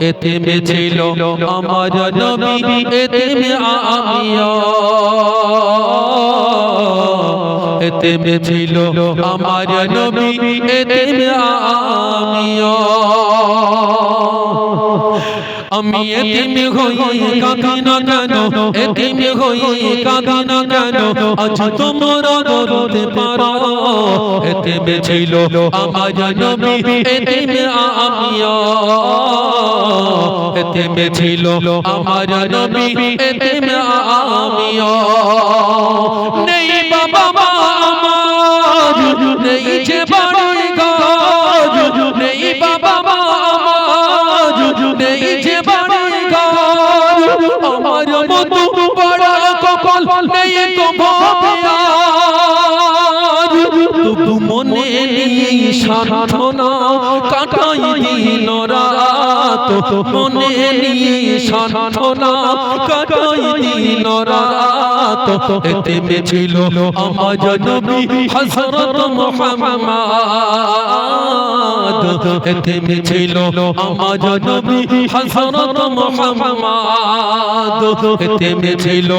এতিমে ছিল আমার নবী এতিমে আমিও এতিমে ছিল আমার নবী এতিমে আমিও আমি এতিম হই কাঁদি না কেন এতিম হই কাঁদি না কেন আজ তোমরা বলতে পারো এতিম ছিল আমার নবী এতিম আমিও এতিম ছিল আমার নবী এতিম আমিও নেই বাবা মা আমার নেই যে বাড়ি ঘর নেই বাবা মা আমার নেই যে বাড়ি ঘর আমার মতো বড় কপাল নেই তো ভাবিয়ার তবু মনে নিয়ে সাধনা কাটাই দিন রাত মনে নিয়ে সাধনা কাটাই দিন রাত এতিমে ছিল আমার নবী হযরত মুহাম্মদ এতিমে ছিল আমার নবী হযরত মুহাম্মদ এতিমে ছিল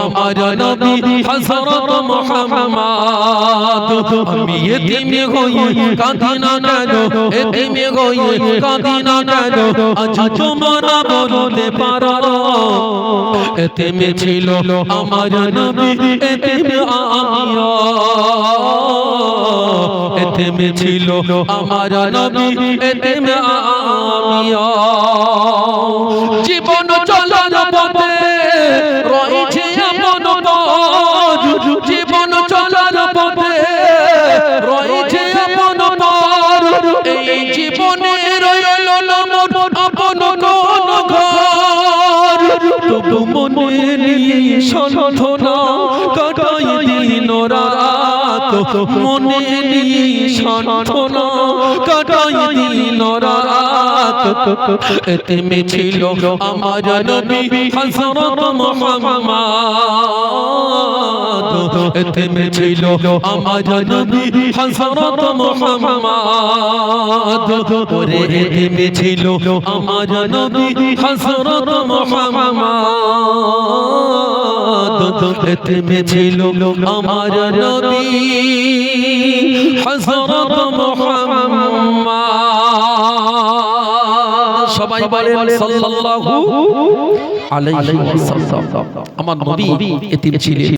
আমার নবী হযরত মুহাম্মদ আমি এতিম হই কাঁদি না কেন এতিম হই কাঁদি না কেন আজ তোমরা বলতে পারো এতিম ছিল আমার নবী এতিম আমিও এতিম ছিল আমার নবী এতিম আমিও জীবন চলার পথে রয়েছে আপন পথ জীবন চলার পথে রয়েছে আপন পথ এই জীবনে রইল আপন কোন ঘর তবু মনে নিয়ে সাধনা কাটাই দিন রাত মনে নিয়ে সাধনা কাটাই দিন রাত এতিমে ছিল আমার নবী হযরত মুহাম্মদ এতিমে ছিল আমার নবী হযরত মুহাম্মদ ওরে এতিমে ছিল আমার নবী হযরত মুহাম্মদ এতিমে ছিল আমার নবী হযরত মুহাম্মদ সবাই বলেন সাল্লাল্লাহু আলাইহি ওয়াসাল্লাম আমার নবী এতিম ছিলেন।